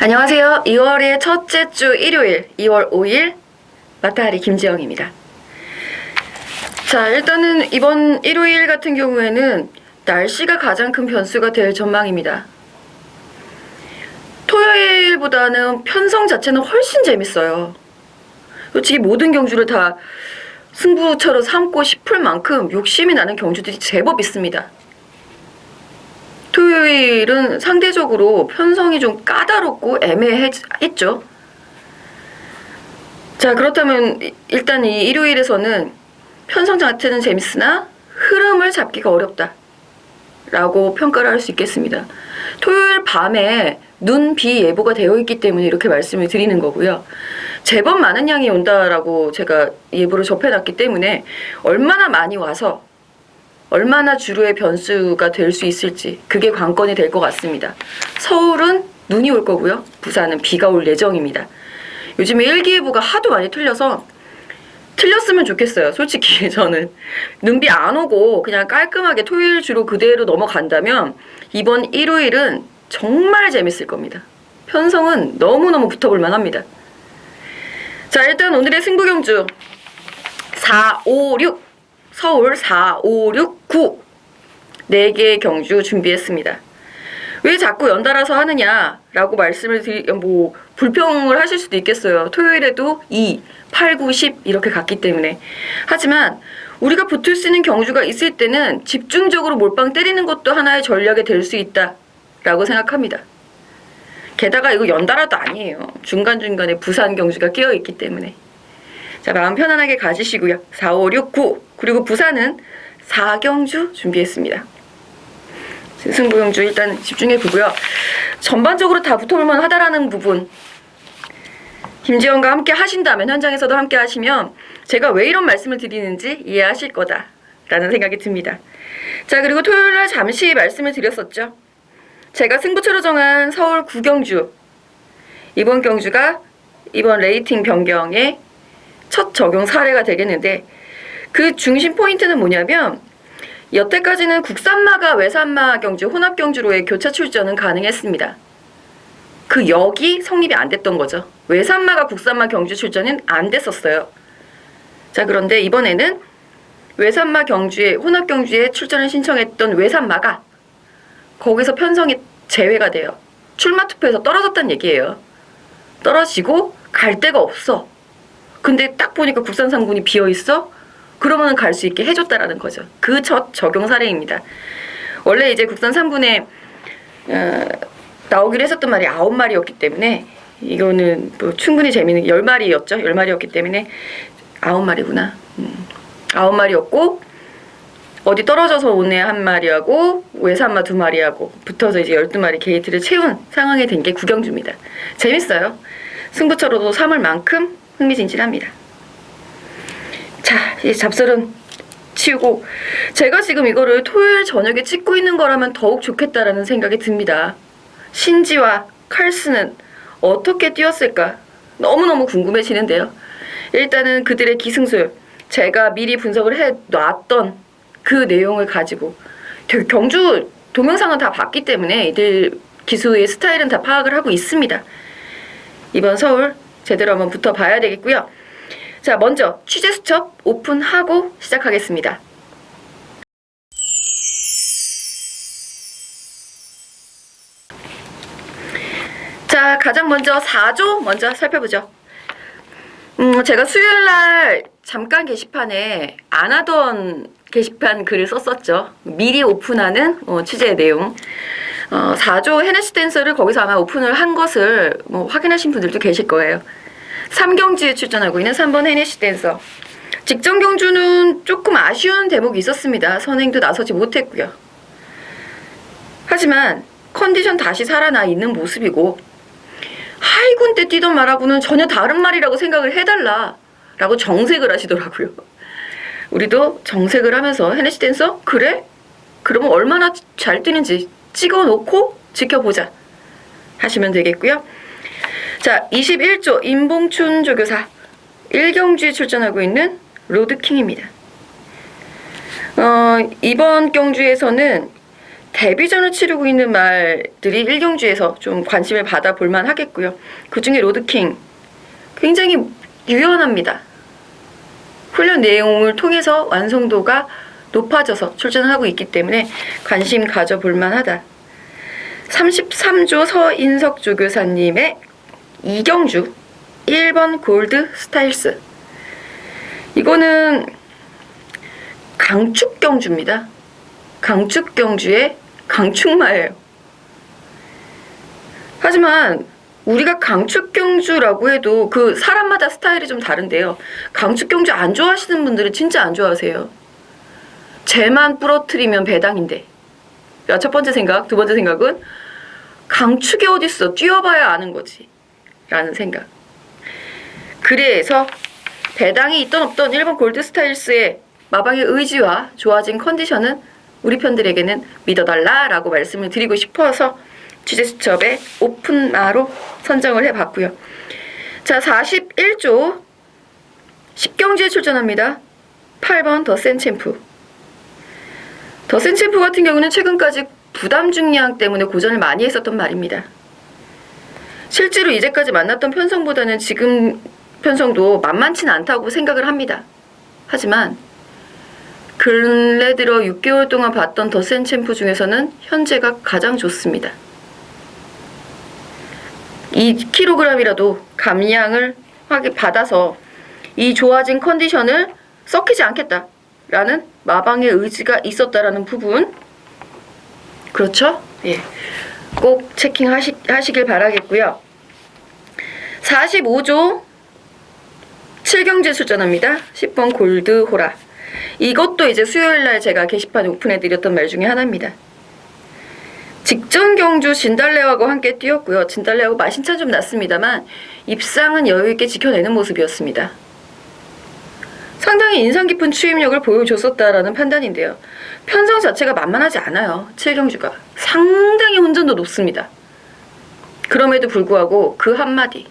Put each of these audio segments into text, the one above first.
안녕하세요. 2월의 첫째 주 일요일 2월 5일 마타하리 김지영입니다. 자, 일단은 이번 일요일 같은 경우에는 날씨가 가장 큰 변수가 될 전망입니다. 토요일보다는 편성 자체는 훨씬 재밌어요. 솔직히 모든 경주를 다 승부처럼 삼고 싶을 만큼 욕심이 나는 경주들이 제법 있습니다. 토요일은 상대적으로 편성이 좀 까다롭고 애매했죠. 자, 그렇다면 일단 이 일요일에서는 편성 자체는 재밌으나 흐름을 잡기가 어렵다 라고 평가를 할 수 있겠습니다. 토요일 밤에 눈, 비 예보가 되어 있기 때문에 이렇게 말씀을 드리는 거고요. 제법 많은 양이 온다라고 제가 예보를 접해놨기 때문에 얼마나 많이 와서 얼마나 주로의 변수가 될 수 있을지 그게 관건이 될 것 같습니다. 서울은 눈이 올 거고요. 부산은 비가 올 예정입니다. 요즘에 일기예보가 하도 많이 틀려서 틀렸으면 좋겠어요. 솔직히 저는 눈비 안 오고 그냥 깔끔하게 토요일 주로 그대로 넘어간다면 이번 일요일은 정말 재밌을 겁니다. 편성은 너무너무 붙어볼 만합니다. 자, 일단 오늘의 승부경주 4, 5, 6 서울 4, 5, 6, 9 4개의 경주 준비했습니다. 왜 자꾸 연달아서 하느냐라고 말씀을 불평을 하실 수도 있겠어요. 토요일에도 2, 8, 9, 10 이렇게 갔기 때문에. 하지만 우리가 붙을 수 있는 경주가 있을 때는 집중적으로 몰빵 때리는 것도 하나의 전략이 될 수 있다라고 생각합니다. 게다가 이거 연달아도 아니에요. 중간중간에 부산 경주가 끼어있기 때문에. 자, 마음 편안하게 가지시고요. 4, 5, 6, 9 그리고 부산은 4경주 준비했습니다. 승부경주 일단 집중해보고요. 전반적으로 다 붙어볼만 하다라는 부분 김지영과 함께 하신다면, 현장에서도 함께 하시면 제가 왜 이런 말씀을 드리는지 이해하실 거다라는 생각이 듭니다. 자, 그리고 토요일날 잠시 말씀을 드렸었죠. 제가 승부처로 정한 서울 9경주, 이번 경주가 이번 레이팅 변경의 첫 적용 사례가 되겠는데, 그 중심 포인트는 뭐냐면 여태까지는 국산마가 외산마 경주, 혼합 경주로의 교차 출전은 가능했습니다. 그 역이 성립이 안 됐던 거죠. 외산마가 국산마 경주 출전은 안 됐었어요. 자, 그런데 이번에는 외산마 경주에, 혼합 경주에 출전을 신청했던 외산마가 거기서 편성이 제외가 돼요. 출마 투표에서 떨어졌다는 얘기예요. 떨어지고 갈 데가 없어. 근데 딱 보니까 국산 상군이 비어있어? 그러면 갈 수 있게 해줬다라는 거죠. 그 첫 적용 사례입니다. 원래 이제 국산 3군에 나오기로 했었던 말이 9마리였기 때문에 이거는 뭐 충분히 재미있는 10마리였죠. 10마리였기 때문에 9마리구나. 9마리였고 어디 떨어져서 온 애 1마리하고 외산마 2마리하고 붙어서 이제 12마리 게이트를 채운 상황이 된 게 구경주입니다. 재밌어요. 승부처로도 3월 만큼 흥미진진합니다. 자, 이 잡설은 치우고 제가 지금 이거를 토요일 저녁에 찍고 있는 거라면 더욱 좋겠다라는 생각이 듭니다. 신지와 칼스는 어떻게 뛰었을까 너무너무 궁금해지는데요. 일단은 그들의 기승술, 제가 미리 분석을 해놨던 그 내용을 가지고 경주 동영상은 다 봤기 때문에 이들 기수의 스타일은 다 파악을 하고 있습니다. 이번 서울 제대로 한번 붙어봐야 되겠고요. 자, 먼저 취재 수첩 오픈하고 시작하겠습니다. 자, 가장 먼저 4조 먼저 살펴보죠. 제가 수요일날 잠깐 게시판에 안 하던 게시판 글을 썼었죠. 미리 오픈하는 취재 내용. 4조 헤네시 댄서를 거기서 아마 오픈을 한 것을 확인하신 분들도 계실 거예요. 3경주에 출전하고 있는 3번 헤네시 댄서. 직전 경주는 조금 아쉬운 대목이 있었습니다. 선행도 나서지 못했고요. 하지만 컨디션 다시 살아나 있는 모습이고 하이군 때 뛰던 말하고는 전혀 다른 말이라고 생각을 해달라 라고 정색을 하시더라고요. 우리도 정색을 하면서 헤네시 댄서? 그래? 그러면 얼마나 잘 뛰는지 찍어놓고 지켜보자 하시면 되겠고요. 자, 21조 임봉춘 조교사 1경주에 출전하고 있는 로드킹입니다. 이번 경주에서는 데뷔전을 치르고 있는 말들이 1경주에서 좀 관심을 받아볼 만 하겠고요. 그 중에 로드킹 굉장히 유연합니다. 훈련 내용을 통해서 완성도가 높아져서 출전하고 있기 때문에 관심 가져볼 만하다. 33조 서인석 조교사님의 이경주 1번 골드 스타일스. 이거는 강축경주입니다. 강축경주의 강축마예요. 하지만 우리가 강축경주라고 해도 그 사람마다 스타일이 좀 다른데요. 강축경주 안 좋아하시는 분들은 진짜 안 좋아하세요. 쟤만 부러뜨리면 배당인데. 야, 첫 번째 생각. 두 번째 생각은 강축이 어딨어. 뛰어봐야 아는 거지. 라는 생각. 그래서 배당이 있던 없던 1번 골드 스타일스의 마방의 의지와 좋아진 컨디션은 우리 편들에게는 믿어달라라고 말씀을 드리고 싶어서 취재수첩에 오픈마로 선정을 해봤고요. 자, 41조 10경주에 출전합니다. 8번 더센 챔프. 더센 챔프 같은 경우는 최근까지 부담 중량 때문에 고전을 많이 했었던 말입니다. 실제로 이제까지 만났던 편성보다는 지금 편성도 만만치는 않다고 생각을 합니다. 하지만 근래 들어 6개월 동안 봤던 더센 챔프 중에서는 현재가 가장 좋습니다. 2kg이라도 감량을 받아서 이 좋아진 컨디션을 썩히지 않겠다라는 마방의 의지가 있었다라는 부분, 그렇죠? 예, 꼭 체킹하시길 바라겠고요. 45조 7경주에 출전합니다. 10번 골드 호라. 이것도 이제 수요일날 제가 게시판에 오픈해드렸던 말 중에 하나입니다. 직전 경주 진달래하고 함께 뛰었고요. 진달래하고 마신차 좀 났습니다만 입상은 여유있게 지켜내는 모습이었습니다. 상당히 인상 깊은 추임력을 보여줬었다라는 판단인데요. 편성 자체가 만만하지 않아요. 7경주가 상당히 혼전도 높습니다. 그럼에도 불구하고 그 한마디,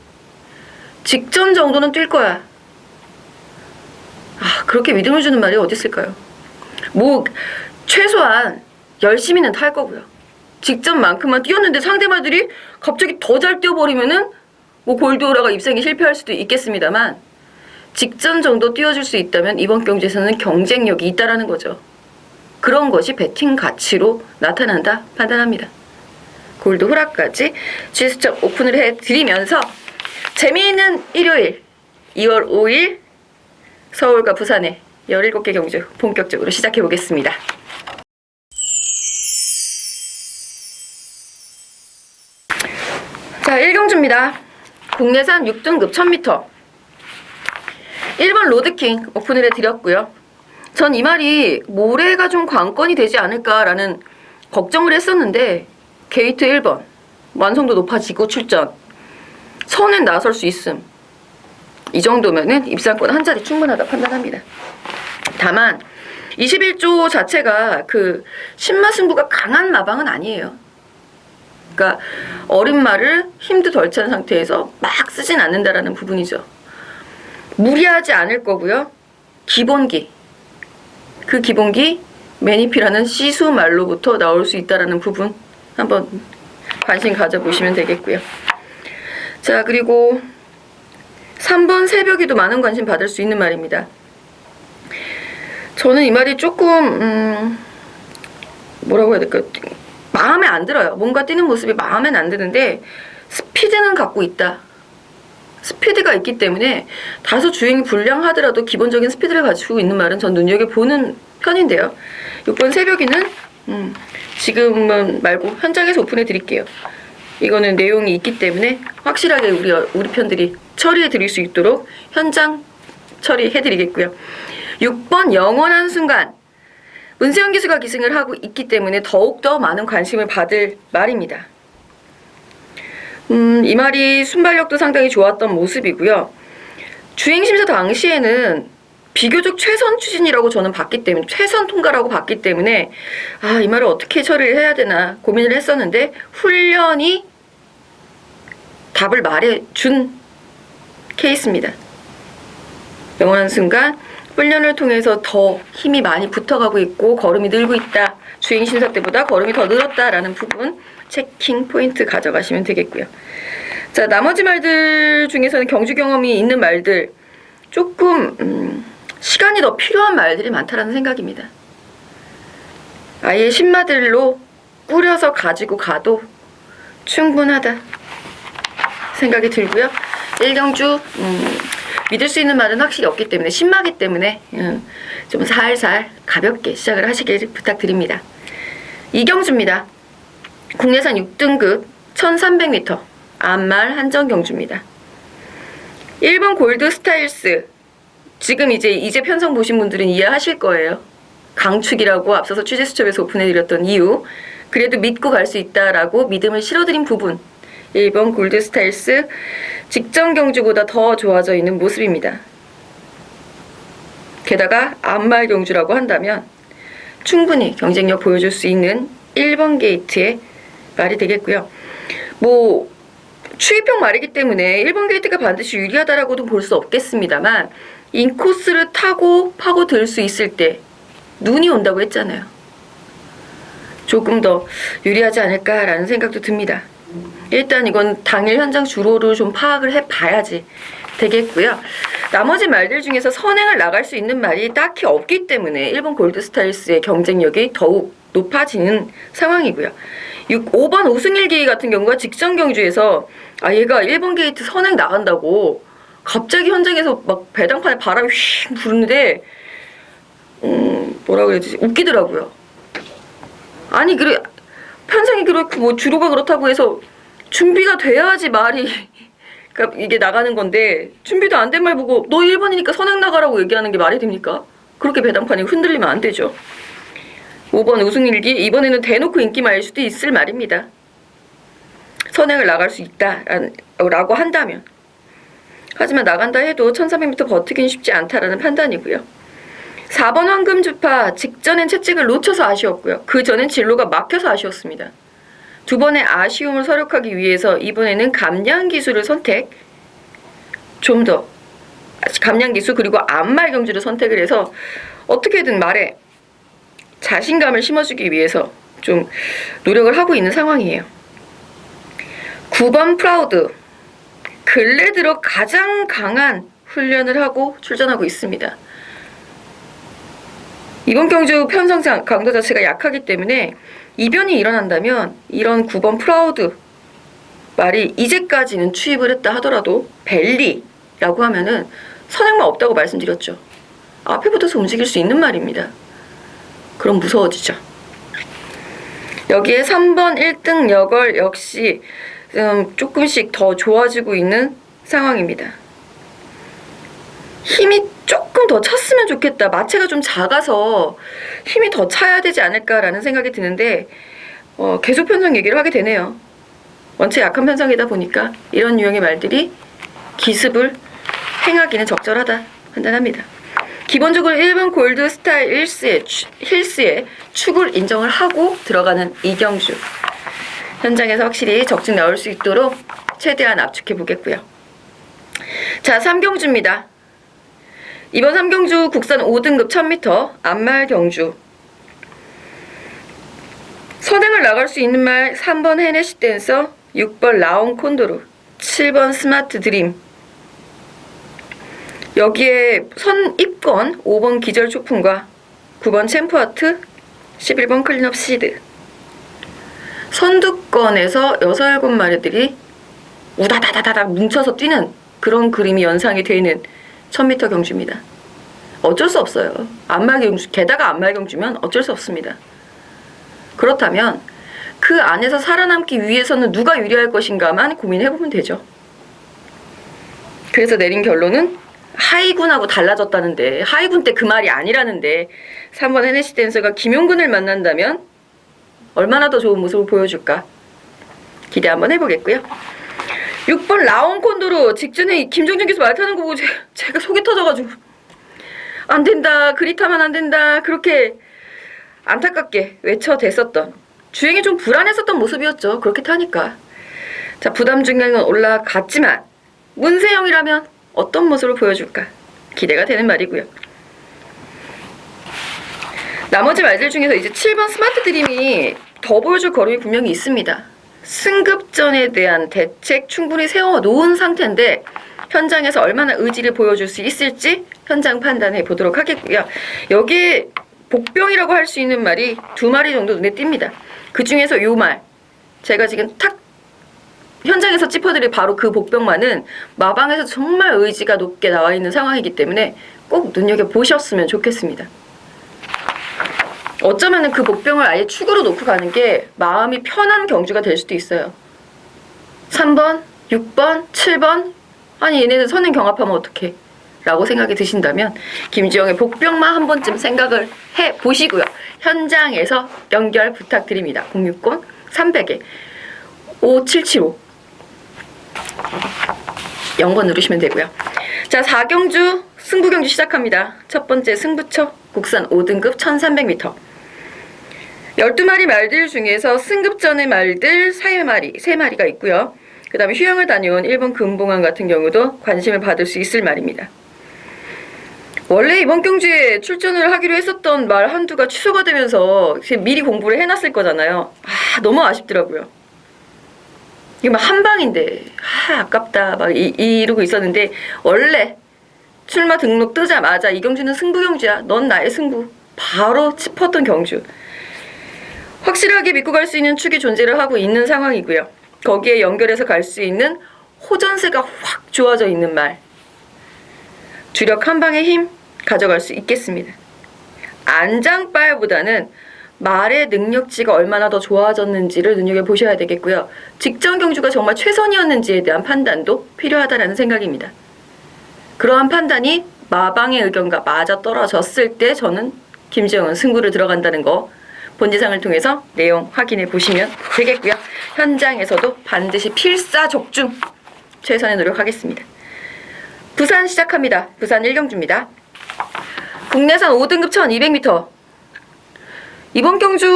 직전 정도는 뛸 거야. 그렇게 믿음을 주는 말이 어디 있을까요? 뭐 최소한 열심히는 탈 거고요. 직전만큼만 뛰었는데 상대마들이 갑자기 더 잘 뛰어버리면은 뭐 골드오라가 입상에 실패할 수도 있겠습니다만 직전 정도 뛰어줄 수 있다면 이번 경주에서는 경쟁력이 있다라는 거죠. 그런 것이 배팅 가치로 나타난다 판단합니다. 골드 호락까지 취수첩 오픈을 해드리면서 재미있는 일요일 2월 5일 서울과 부산의 17개 경주 본격적으로 시작해보겠습니다. 자, 1경주입니다. 국내산 6등급 1000m 1번 로드킹 오픈을 해드렸고요. 전 이 말이 모레가 좀 관건이 되지 않을까라는 걱정을 했었는데 게이트 1번 완성도 높아지고 출전 선엔 나설 수 있음. 이 정도면은 입상권 한 자리 충분하다 판단합니다. 다만 21조 자체가 그 신마승부가 강한 마방은 아니에요. 그러니까 어린 말을 힘도 덜 찬 상태에서 막 쓰진 않는다라는 부분이죠. 무리하지 않을 거고요. 기본기, 그 기본기 매니피라는 시수 말로부터 나올 수 있다라는 부분 한번 관심 가져보시면 되겠고요. 자, 그리고 3번 새벽에도 많은 관심 받을 수 있는 말입니다. 저는 이 말이 조금 뭐라고 해야 될까요? 마음에 안 들어요. 뭔가 뛰는 모습이 마음엔 안 드는데 스피드는 갖고 있다. 스피드가 있기 때문에 다소 주행이 불량하더라도 기본적인 스피드를 가지고 있는 말은 전 눈여겨보는 편인데요. 6번 새벽이는 지금은 말고 현장에서 오픈해 드릴게요. 이거는 내용이 있기 때문에 확실하게 우리 편들이 처리해 드릴 수 있도록 현장 처리해 드리겠고요. 6번 영원한 순간 문세영 기수가 기승을 하고 있기 때문에 더욱더 많은 관심을 받을 말입니다. 이 말이 순발력도 상당히 좋았던 모습이고요. 주행심사 당시에는 비교적 최선 추진이라고 저는 봤기 때문에 최선 통과라고 봤기 때문에 이 말을 어떻게 처리를 해야 되나 고민을 했었는데 훈련이 답을 말해준 케이스입니다. 영원한 순간 훈련을 통해서 더 힘이 많이 붙어가고 있고 걸음이 늘고 있다. 주행 심사 때보다 걸음이 더 늘었다라는 부분 체킹 포인트 가져가시면 되겠고요. 자, 나머지 말들 중에서는 경주 경험이 있는 말들 조금 시간이 더 필요한 말들이 많다라는 생각입니다. 아예 신마들로 꾸려서 가지고 가도 충분하다 생각이 들고요. 1경주 믿을 수 있는 말은 확실히 없기 때문에 신마기 때문에 좀 살살 가볍게 시작을 하시길 부탁드립니다. 2경주입니다. 국내산 6등급 1300m 암말 한정경주입니다. 1번 골드 스타일스, 지금 이제 편성 보신 분들은 이해하실 거예요. 강축이라고 앞서서 취재수첩에서 오픈해드렸던 이유, 그래도 믿고 갈 수 있다라고 믿음을 실어드린 부분, 1번 골드 스타일스 직전 경주보다 더 좋아져 있는 모습입니다. 게다가 암말 경주라고 한다면 충분히 경쟁력 보여줄 수 있는 1번 게이트의 말이 되겠고요. 뭐 추입형 말이기 때문에 1번 게이트가 반드시 유리하다라고도 볼 수 없겠습니다만 인코스를 타고 파고들 수 있을 때 눈이 온다고 했잖아요. 조금 더 유리하지 않을까라는 생각도 듭니다. 일단 이건 당일 현장 주로를 좀 파악을 해봐야지 되겠고요. 나머지 말들 중에서 선행을 나갈 수 있는 말이 딱히 없기 때문에 1번 골드스타일스의 경쟁력이 더욱 높아지는 상황이고요. 5번 우승일기 같은 경우가 직전 경주에서 얘가 1번 게이트 선행 나간다고 갑자기 현장에서 막 배당판에 바람이 휘 부르는데 뭐라 그래야 되지? 웃기더라고요. 아니 그래 편성이 그렇고 뭐 주로가 그렇다고 해서 준비가 돼야지 말이 그러니까 이게 나가는 건데 준비도 안 된 말 보고 너 1번이니까 선행 나가라고 얘기하는 게 말이 됩니까? 그렇게 배당판이 흔들리면 안 되죠. 5번 우승일기, 이번에는 대놓고 인기말일 수도 있을 말입니다. 선행을 나갈 수 있다라고 한다면. 하지만 나간다 해도 1300m 버티긴 쉽지 않다라는 판단이고요. 4번 황금주파, 직전엔 채찍을 놓쳐서 아쉬웠고요. 그 전엔 진로가 막혀서 아쉬웠습니다. 두 번의 아쉬움을 서력하기 위해서 이번에는 감량기수를 선택, 좀 더 감량기수 그리고 암말 경주를 선택을 해서 어떻게든 말에 자신감을 심어주기 위해서 좀 노력을 하고 있는 상황이에요. 9번 프라우드, 근래 들어 가장 강한 훈련을 하고 출전하고 있습니다. 이번 경주 편성상 강도 자체가 약하기 때문에 이변이 일어난다면 이런 9번 프라우드 말이 이제까지는 추입을 했다 하더라도 벨리라고 하면은 선행만 없다고 말씀드렸죠. 앞에 붙어서 움직일 수 있는 말입니다. 그럼 무서워지죠. 여기에 3번 1등 여걸 역시 조금씩 더 좋아지고 있는 상황입니다. 힘이 조금 더 찼으면 좋겠다. 마체가 좀 작아서 힘이 더 차야 되지 않을까라는 생각이 드는데 계속 편성 얘기를 하게 되네요. 원체 약한 편성이다 보니까 이런 유형의 말들이 기습을 행하기는 적절하다 판단합니다. 기본적으로 1번 골드 스타일 힐스의 축을 인정을 하고 들어가는 이경주. 현장에서 확실히 적중 나올 수 있도록 최대한 압축해 보겠고요. 자, 3경주입니다. 이번 3경주 국산 5등급 1000m 암말 경주. 선행을 나갈 수 있는 말 3번 헤네시 댄서, 6번 라온 콘도르, 7번 스마트 드림. 여기에 선입권 5번 기절 초풍과 9번 챔프아트, 11번 클린업 시드. 선두권에서 6, 7마리들이 우다다다다닥 뭉쳐서 뛰는 그런 그림이 연상이 되는 1000m 경주입니다. 어쩔 수 없어요. 암말 경주, 게다가 암말 경주면 어쩔 수 없습니다. 그렇다면 그 안에서 살아남기 위해서는 누가 유리할 것인가만 고민해보면 되죠. 그래서 내린 결론은 하이군하고 달라졌다는데, 하이군 때 그 말이 아니라는데 3번 헤네시 댄서가 김용근을 만난다면 얼마나 더 좋은 모습을 보여줄까 기대 한번 해보겠고요. 6번 라온 콘도르, 직전에 김정준 기수 말 타는 거 보고 제가 속이 터져가지고 안 된다, 그리 타면 안 된다, 그렇게 안타깝게 외쳐댔었던, 주행이 좀 불안했었던 모습이었죠. 그렇게 타니까. 자, 부담 중량은 올라갔지만 문세영이라면 어떤 모습을 보여줄까 기대가 되는 말이고요. 나머지 말들 중에서 이제 7번 스마트 드림이 더 보여줄 걸음이 분명히 있습니다. 승급전에 대한 대책 충분히 세워놓은 상태인데 현장에서 얼마나 의지를 보여줄 수 있을지 현장 판단해 보도록 하겠고요. 여기에 복병이라고 할 수 있는 말이 2마리 정도 눈에 띕니다. 그 중에서 요 말, 제가 지금 탁 현장에서 짚어드릴 바로 그 복병만은 마방에서 정말 의지가 높게 나와 있는 상황이기 때문에 꼭 눈여겨보셨으면 좋겠습니다. 어쩌면 그 복병을 아예 축으로 놓고 가는 게 마음이 편한 경주가 될 수도 있어요. 3번, 6번, 7번 아니 얘네는 선행 경합하면 어떡해 라고 생각이 드신다면 김지영의 복병만 한 번쯤 생각을 해보시고요. 현장에서 연결 부탁드립니다. 060 300에 5775 0번 누르시면 되고요. 자, 4경주 승부경주 시작합니다. 첫 번째 승부처 국산 5등급 1300m 12마리 말들 중에서 승급전의 말들 3마리가 있고요. 그 다음에 휴양을 다녀온 일본 금봉항 같은 경우도 관심을 받을 수 있을 말입니다. 원래 이번 경주에 출전을 하기로 했었던 말 한두가 취소가 되면서 미리 공부를 해놨을 거잖아요. 너무 아쉽더라고요. 이게 막 한방인데 아깝다 막 이러고 있었는데 원래 출마 등록 뜨자마자 이 경주는 승부경주야. 넌 나의 승부. 바로 짚었던 경주. 확실하게 믿고 갈 수 있는 축이 존재를 하고 있는 상황이고요. 거기에 연결해서 갈 수 있는 호전세가 확 좋아져 있는 말. 주력 한 방의 힘 가져갈 수 있겠습니다. 안장빨보다는 말의 능력치가 얼마나 더 좋아졌는지를 눈여겨보셔야 되겠고요. 직전 경주가 정말 최선이었는지에 대한 판단도 필요하다는 생각입니다. 그러한 판단이 마방의 의견과 맞아떨어졌을 때 저는 김지영은 승부를 들어간다는 거 본지상을 통해서 내용 확인해 보시면 되겠고요. 현장에서도 반드시 필사적중 최선의 노력하겠습니다. 부산 시작합니다. 부산 1경주입니다. 국내산 5등급 1200m 이번 경주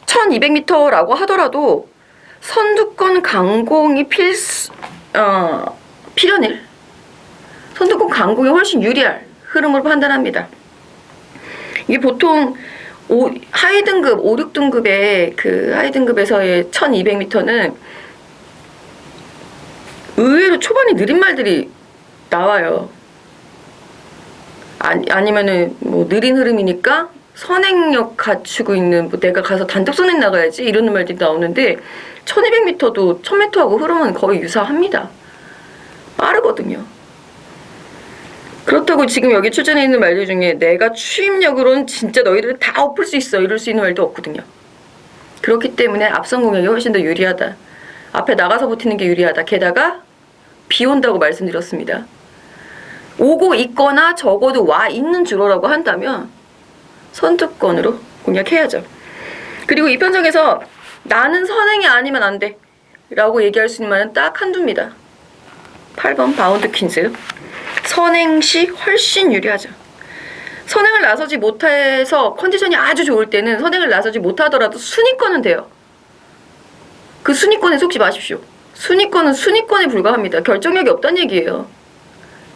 1200m라고 하더라도 선두권 강공이 필연일 선두권 강공이 훨씬 유리할 흐름으로 판단합니다. 이게 보통 하위 등급 5, 6등급의 그 하위 등급에서의 1200m는 의외로 초반에 느린 말들이 나와요. 아니면은 느린 흐름이니까 선행력 갖추고 있는 내가 가서 단독 선행 나가야지 이러는 말들이 나오는데 1200m도 1000m하고 흐름은 거의 유사합니다. 빠르거든요. 그렇다고 지금 여기 출전해 있는 말들 중에 내가 추임력으로는 진짜 너희들을 다 엎을 수 있어 이럴 수 있는 말도 없거든요. 그렇기 때문에 앞선 공격이 훨씬 더 유리하다. 앞에 나가서 버티는 게 유리하다. 게다가 비 온다고 말씀드렸습니다. 오고 있거나 적어도 와 있는 주로라고 한다면 선두권으로 공략해야죠. 그리고 이 편성에서 나는 선행이 아니면 안 돼 라고 얘기할 수 있는 말은 딱 한두입니다. 8번 바운드 퀸즈. 선행 시 훨씬 유리하죠. 선행을 나서지 못해서 컨디션이 아주 좋을 때는 선행을 나서지 못하더라도 순위권은 돼요. 그 순위권에 속지 마십시오. 순위권은 순위권에 불과합니다. 결정력이 없다는 얘기예요.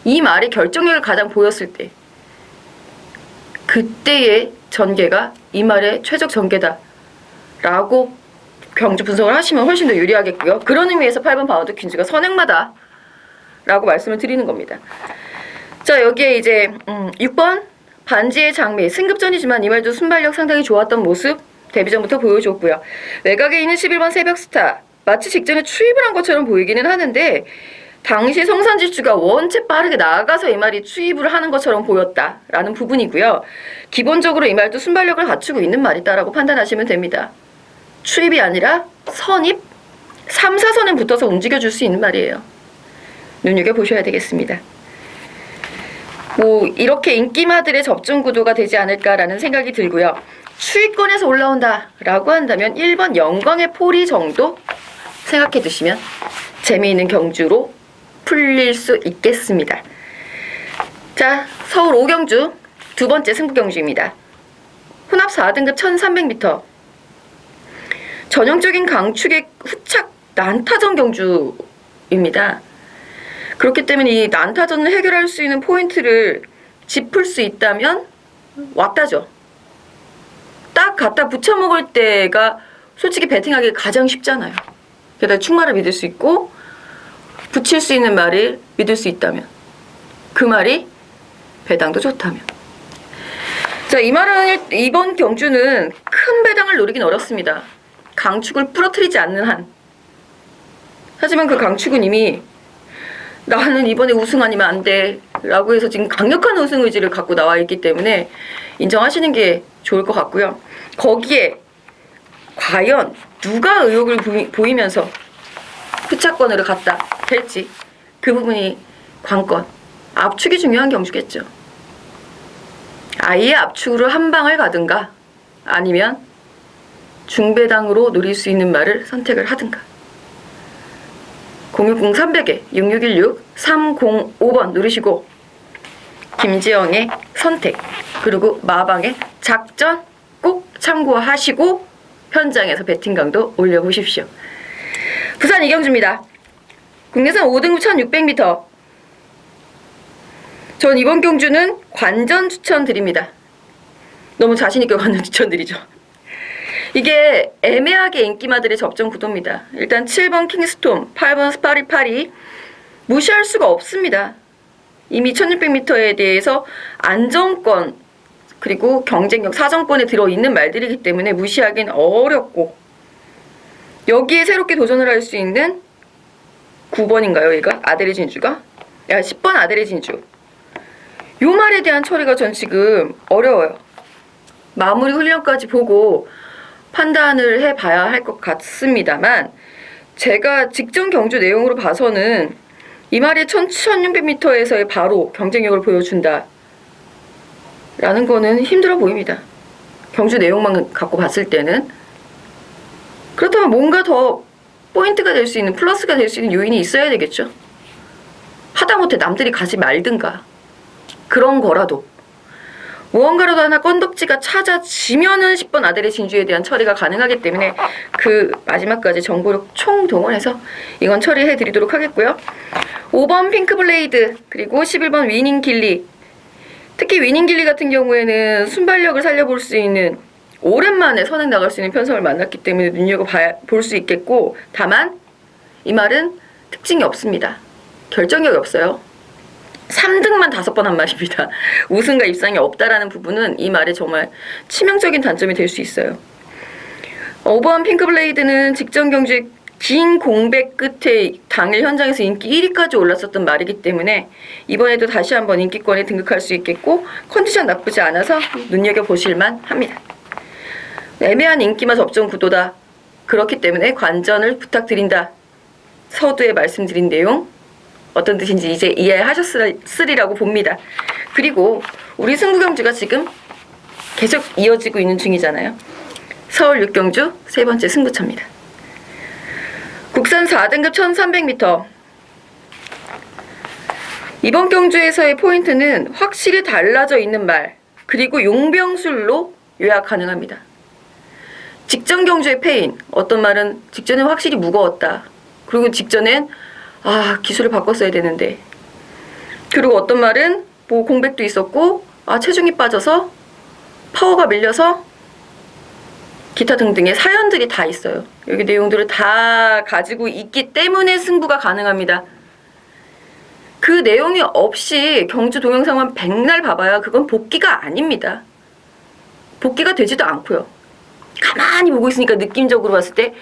이 말이 결정력을 가장 보였을 때 그때의 전개가 이 말의 최적 전개다 라고 경주 분석을 하시면 훨씬 더 유리하겠고요. 그런 의미에서 8번 바운드 퀸즈가 선행마다 라고 말씀을 드리는 겁니다. 자, 여기에 이제 6번 반지의 장미 승급전이지만 이 말도 순발력 상당히 좋았던 모습 데뷔전부터 보여줬고요. 외곽에 있는 11번 새벽스타 마치 직전에 추입을 한 것처럼 보이기는 하는데 당시 성산지주가 원체 빠르게 나가서 이 말이 추입을 하는 것처럼 보였다라는 부분이고요. 기본적으로 이 말도 순발력을 갖추고 있는 말이다라고 판단하시면 됩니다. 추입이 아니라 선입 3, 4선에 붙어서 움직여줄 수 있는 말이에요. 눈여겨보셔야 되겠습니다. 이렇게 인기마들의 접종 구도가 되지 않을까라는 생각이 들고요. 추위권에서 올라온다라고 한다면 1번 영광의 포리 정도 생각해 두시면 재미있는 경주로 풀릴 수 있겠습니다. 자, 서울 5경주 두 번째 승부경주입니다. 혼합 4등급 1300m 전형적인 강축의 후착 난타전 경주입니다. 그렇기 때문에 이 난타전을 해결할 수 있는 포인트를 짚을 수 있다면 왔다죠. 딱 갖다 부쳐 먹을 때가 솔직히 배팅하기 가장 쉽잖아요. 게다가 충마를 믿을 수 있고 붙일 수 있는 말을 믿을 수 있다면, 그 말이 배당도 좋다면. 자, 이 말은 이번 경주는 큰 배당을 노리긴 어렵습니다. 강축을 부러뜨리지 않는 한. 하지만 그 강축은 이미 나는 이번에 우승 아니면 안 돼 라고 해서 지금 강력한 우승 의지를 갖고 나와 있기 때문에 인정하시는 게 좋을 것 같고요. 거기에 과연 누가 의욕을 보이면서 후차권으로 갔다 될지, 그 부분이 관건, 압축이 중요한 경주겠죠. 아예 압축으로 한 방을 가든가 아니면 중배당으로 노릴 수 있는 말을 선택을 하든가. 060-300에 6616-305번 누르시고 김지영의 선택 그리고 마방의 작전 꼭 참고하시고 현장에서 배팅 강도 올려보십시오. 부산 이경주입니다. 국내선 5등급 1600m. 전 이번 경주는 관전 추천드립니다. 너무 자신있게 관전 추천드리죠. 이게 애매하게 인기마들의 접전 구도입니다. 일단 7번 킹스톰, 8번 스파리파리 무시할 수가 없습니다. 이미 1600m에 대해서 안정권 그리고 경쟁력 사정권에 들어있는 말들이기 때문에 무시하기는 어렵고, 여기에 새롭게 도전을 할 수 있는 9번인가요? 얘가? 아델의 진주가? 10번 아델의 진주. 요 말에 대한 처리가 전 지금 어려워요. 마무리 훈련까지 보고 판단을 해봐야 할 것 같습니다만, 제가 직전 경주 내용으로 봐서는 이 말이 1600m에서의 바로 경쟁력을 보여준다 라는 거는 힘들어 보입니다. 경주 내용만 갖고 봤을 때는. 그렇다면 뭔가 더 포인트가 될 수 있는, 플러스가 될 수 있는 요인이 있어야 되겠죠. 하다못해 남들이 가지 말든가 그런 거라도 무언가라도 하나 건덕지가 찾아지면은 10번 아델의 진주에 대한 처리가 가능하기 때문에 그 마지막까지 정보력 총동원해서 이건 처리해 드리도록 하겠고요. 5번 핑크블레이드 그리고 11번 위닝길리. 특히 위닝길리 같은 경우에는 순발력을 살려볼 수 있는, 오랜만에 선행 나갈 수 있는 편성을 만났기 때문에 눈여겨볼 수 있겠고, 다만 이 말은 특징이 없습니다. 결정력이 없어요. 3등만 5번 한 말입니다. 우승과 입상이 없다라는 부분은 이 말의 정말 치명적인 단점이 될 수 있어요. 5번 핑크블레이드는 직전 경주의 긴 공백 끝에 당일 현장에서 인기 1위까지 올랐었던 말이기 때문에 이번에도 다시 한번 인기권에 등극할 수 있겠고, 컨디션 나쁘지 않아서 눈여겨보실만 합니다. 애매한 인기마 접전 구도다. 그렇기 때문에 관전을 부탁드린다. 서두에 말씀드린 내용 어떤 뜻인지 이제 이해하셨으리라고 봅니다. 그리고 우리 승부 경주가 지금 계속 이어지고 있는 중이잖아요. 서울 6경주 세 번째 승부처입니다. 국산 4등급 1300m. 이번 경주에서의 포인트는 확실히 달라져 있는 말, 그리고 용병술로 요약 가능합니다. 직전 경주의 패인, 어떤 말은 직전엔 확실히 무거웠다. 그리고 직전엔 기술을 바꿨어야 되는데. 그리고 어떤 말은 뭐 공백도 있었고 체중이 빠져서 파워가 밀려서 기타 등등의 사연들이 다 있어요. 여기 내용들을 다 가지고 있기 때문에 승부가 가능합니다. 그 내용이 없이 경주 동영상만 백날 봐봐야 그건 복귀가 아닙니다. 복귀가 되지도 않고요. 가만히 보고 있으니까 느낌적으로 봤을 때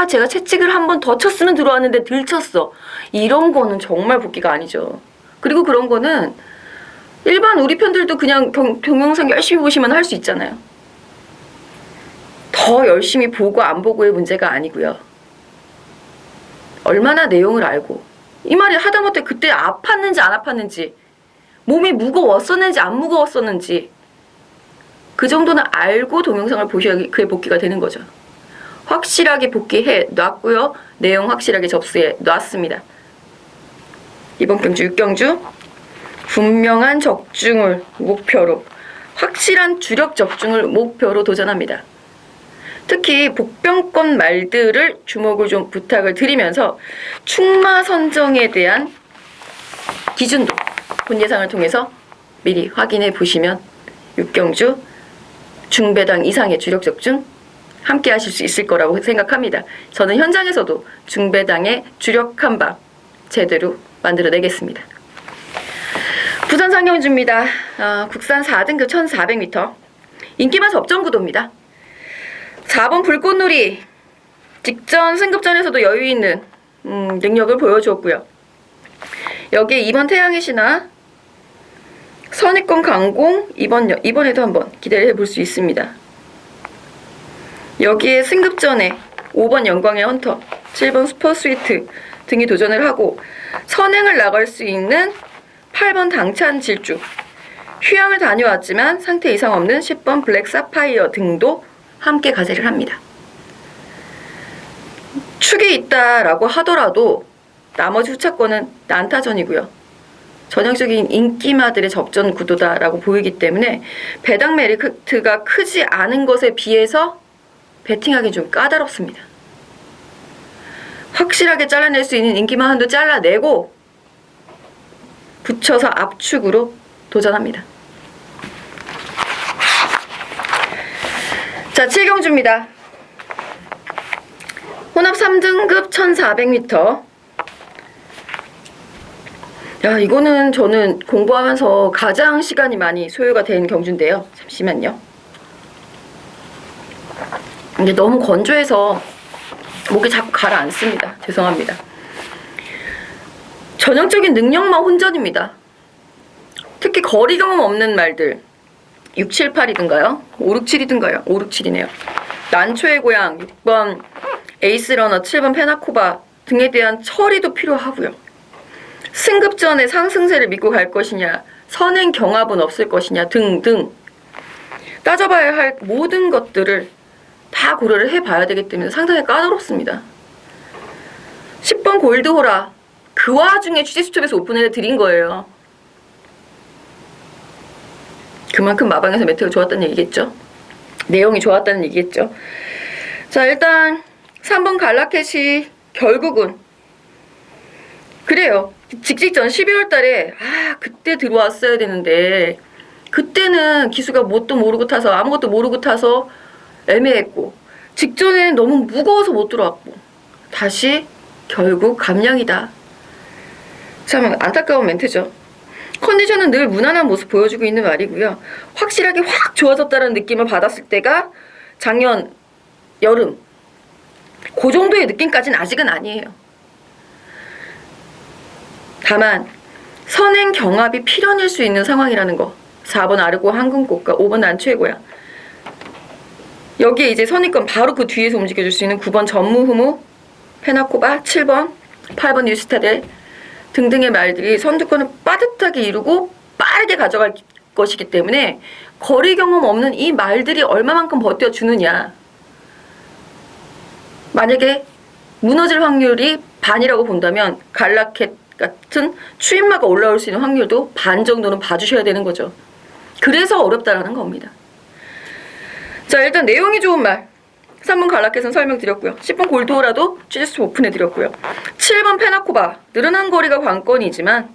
제가 채찍을 한 번 더 쳤으면 들어왔는데 들쳤어. 이런 거는 정말 복귀가 아니죠. 그리고 그런 거는 일반 우리 편들도 그냥 동영상 열심히 보시면 할 수 있잖아요. 더 열심히 보고 안 보고의 문제가 아니고요. 얼마나 내용을 알고, 이 말이 하다못해 그때 아팠는지 안 아팠는지, 몸이 무거웠었는지 안 무거웠었는지 그 정도는 알고 동영상을 보셔야 그게 복귀가 되는 거죠. 확실하게 복귀해 놨고요. 내용 확실하게 접수해 놨습니다. 이번 경주 6경주 분명한 적중을 목표로, 확실한 주력 적중을 목표로 도전합니다. 특히 복병권 말들을 주목을 좀 부탁을 드리면서 충마 선정에 대한 기준도 본 예상을 통해서 미리 확인해 보시면 6경주 중배당 이상의 주력적 중 함께 하실 수 있을 거라고 생각합니다. 저는 현장에서도 중배당의 주력 한방 제대로 만들어내겠습니다. 부산 상경주입니다. 국산 4등급 1400m 인기만 접전 구도입니다. 4번 불꽃놀이 직전 승급전에서도 여유있는 능력을 보여주었고요. 여기에 2번 태양의 신화, 선입권 강공, 이번에도 한번 기대를 해볼 수 있습니다. 여기에 승급전에 5번 영광의 헌터, 7번 슈퍼스위트 등이 도전을 하고 선행을 나갈 수 있는 8번 당찬 질주, 휴양을 다녀왔지만 상태 이상 없는 10번 블랙 사파이어 등도 함께 가세를 합니다. 축이 있다라고 하더라도 나머지 후차권은 난타전이고요. 전형적인 인기마들의 접전 구도다라고 보이기 때문에 배당 메리트가 크지 않은 것에 비해서 배팅하기 좀 까다롭습니다. 확실하게 잘라낼 수 있는 인기만 한도 잘라내고 붙여서 압축으로 도전합니다. 자, 7경주입니다. 혼합 3등급 1400m. 야, 이거는 저는 공부하면서 가장 시간이 많이 소요가 된 경주인데요. 잠시만요. 근데 너무 건조해서 목이 자꾸 가라앉습니다. 죄송합니다. 전형적인 능력만 혼전입니다. 특히 거리 경험 없는 말들 6, 7, 8이든가요? 5, 6, 7이든가요? 5, 6, 7이네요. 난초의 고향 6번 에이스러너, 7번 페나코바 등에 대한 처리도 필요하고요. 승급전에 상승세를 믿고 갈 것이냐, 선행 경합은 없을 것이냐 등등 따져봐야 할 모든 것들을 다 고려를 해봐야 되기 때문에 상당히 까다롭습니다. 10번 골드호라 그 와중에 취재수첩에서 오픈을 드린 거예요. 그만큼 마방에서 메테오 좋았다는 얘기겠죠. 내용이 좋았다는 얘기겠죠. 자, 일단 3번 갈라켓이 결국은 그래요. 직전 12월 달에 그때 들어왔어야 되는데 그때는 기수가 뭣도 모르고 타서 아무것도 모르고 타서 애매했고 직전에는 너무 무거워서 못 들어왔고 다시 결국 감량이다. 참 안타까운 멘트죠. 컨디션은 늘 무난한 모습 보여주고 있는 말이고요. 확실하게 확 좋아졌다는 느낌을 받았을 때가 작년 여름 그 정도의 느낌까지는 아직은 아니에요. 다만 선행 경합이 필연일 수 있는 상황이라는 거. 4번 아르고 황금꽃과 5번 난초의 고향. 여기에 이제 선입권 바로 그 뒤에서 움직여줄 수 있는 9번 전무후무, 페나코바, 7번, 8번 뉴스타델 등등의 말들이 선두권을 빠듯하게 이루고 빠르게 가져갈 것이기 때문에 거리 경험 없는 이 말들이 얼마만큼 버텨주느냐. 만약에 무너질 확률이 반이라고 본다면 갈라켓 같은 추임마가 올라올 수 있는 확률도 반 정도는 봐주셔야 되는 거죠. 그래서 어렵다라는 겁니다. 자, 일단 내용이 좋은 말 3번 갈라켓은 설명드렸고요. 10번 골드호라도 취재수 오픈해드렸고요. 7번 페나코바 늘어난 거리가 관건이지만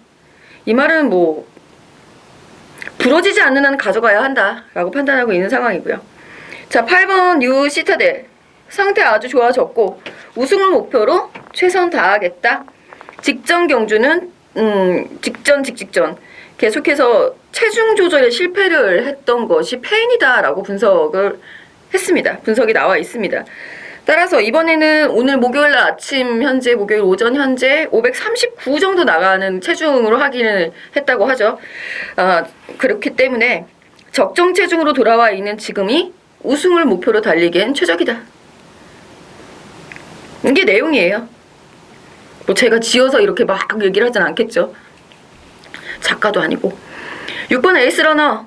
이 말은 뭐 부러지지 않는 한은 가져가야 한다라고 판단하고 있는 상황이고요. 자, 8번 뉴 시타델 상태 아주 좋아졌고 우승을 목표로 최선 다하겠다. 직전 경주는 직전 계속해서 체중 조절에 실패를 했던 것이 페인이다라고 분석을 했습니다. 분석이 나와 있습니다. 따라서 이번에는 오늘 목요일 아침 현재 목요일 오전 현재 539 정도 나가는 체중으로 확인을 했다고 하죠. 그렇기 때문에 적정 체중으로 돌아와 있는 지금이 우승을 목표로 달리기엔 최적이다. 이게 내용이에요. 뭐 제가 지어서 이렇게 막 얘기를 하진 않겠죠. 작가도 아니고. 6번 에이스러너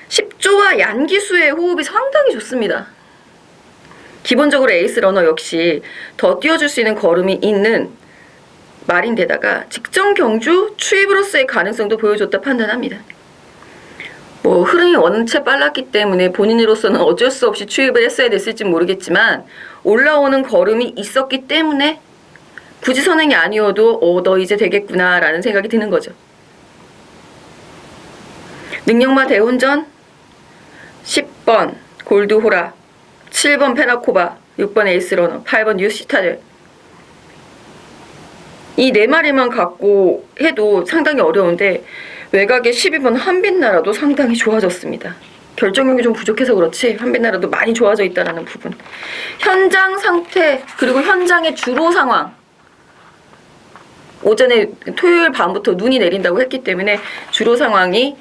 10조와 얀기수의 호흡이 상당히 좋습니다. 기본적으로 에이스러너 역시 더 뛰어줄 수 있는 걸음이 있는 말인데다가 직전 경주 추입으로서의 가능성도 보여줬다 판단합니다. 뭐 흐름이 원체 빨랐기 때문에 본인으로서는 어쩔 수 없이 추입을 했어야 됐을지 모르겠지만 올라오는 걸음이 있었기 때문에 굳이 선행이 아니어도 너 이제 되겠구나 라는 생각이 드는 거죠. 능력마 대운전 10번 골드호라, 7번 페나코바, 6번 에이스러너, 8번 뉴시타들. 이 네 마리만 갖고 해도 상당히 어려운데 외곽의 12번 한빛나라도 상당히 좋아졌습니다. 결정력이 좀 부족해서 그렇지 한빛나라도 많이 좋아져 있다는 부분. 현장 상태 그리고 현장의 주로 상황. 오전에 토요일 밤부터 눈이 내린다고 했기 때문에 주로 상황이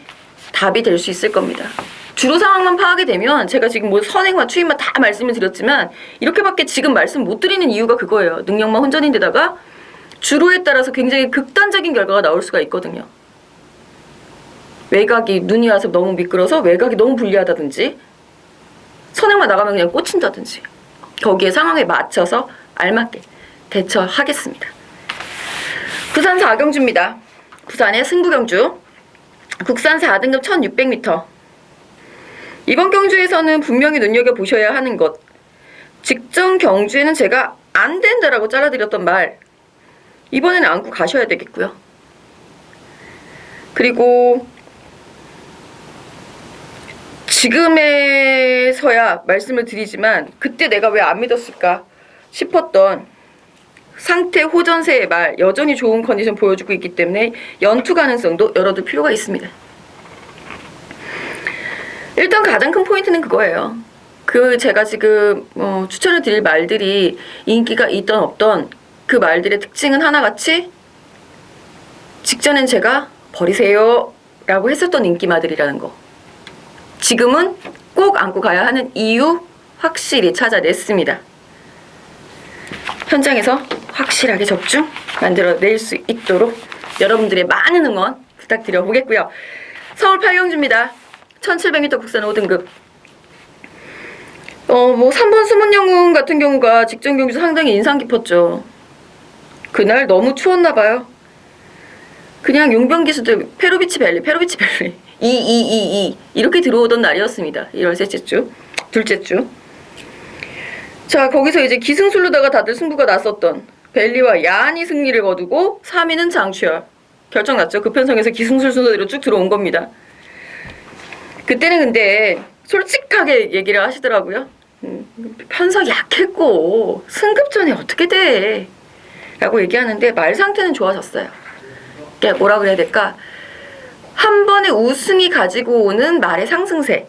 답이 될 수 있을 겁니다. 주로 상황만 파악이 되면 제가 지금 뭐 선행과 추임만 다 말씀을 드렸지만 이렇게밖에 지금 말씀 못 드리는 이유가 그거예요. 능력만 혼전인데다가 주로에 따라서 굉장히 극단적인 결과가 나올 수가 있거든요. 외곽이 눈이 와서 너무 미끄러서 외곽이 너무 불리하다든지 선행만 나가면 그냥 꽂힌다든지 거기에 상황에 맞춰서 알맞게 대처하겠습니다. 부산 4경주입니다. 부산의 승부경주 국산 4등급 1600m. 이번 경주에서는 분명히 눈여겨보셔야 하는 것, 직전 경주에는 제가 안 된다라고 잘라드렸던 말 이번에는 안고 가셔야 되겠고요. 그리고 지금에서야 말씀을 드리지만 그때 내가 왜 안 믿었을까 싶었던 상태 호전세의 말 여전히 좋은 컨디션 보여주고 있기 때문에 연투 가능성도 열어둘 필요가 있습니다. 일단 가장 큰 포인트는 그거예요. 제가 지금 추천을 드릴 말들이 인기가 있던 없던 그 말들의 특징은 하나같이 직전엔 제가 버리세요 라고 했었던 인기마들이라는 거 지금은 꼭 안고 가야 하는 이유 확실히 찾아냈습니다. 현장에서 확실하게 접중 만들어낼 수 있도록 여러분들의 많은 응원 부탁드려 보겠고요. 서울 8경주입니다. 1700m 국산 5등급. 3번 숨은영웅 같은 경우가 직전 경주 상당히 인상 깊었죠. 그날 너무 추웠나봐요. 그냥 용병 기수들 페로비치 밸리 2 이렇게 들어오던 날이었습니다. 1월 셋째 주, 둘째 주. 자, 거기서 이제 기승술로다가 다들 승부가 났었던 벨리와 야한이 승리를 거두고 3위는 장추열. 결정 났죠. 그 편성에서 기승술 순서대로 쭉 들어온 겁니다. 그때는 근데 솔직하게 얘기를 하시더라고요. 편성이 약했고 승급전에 어떻게 돼? 라고 얘기하는데 말 상태는 좋아졌어요. 그러니까 뭐라 그래야 될까? 한 번의 우승이 가지고 오는 말의 상승세.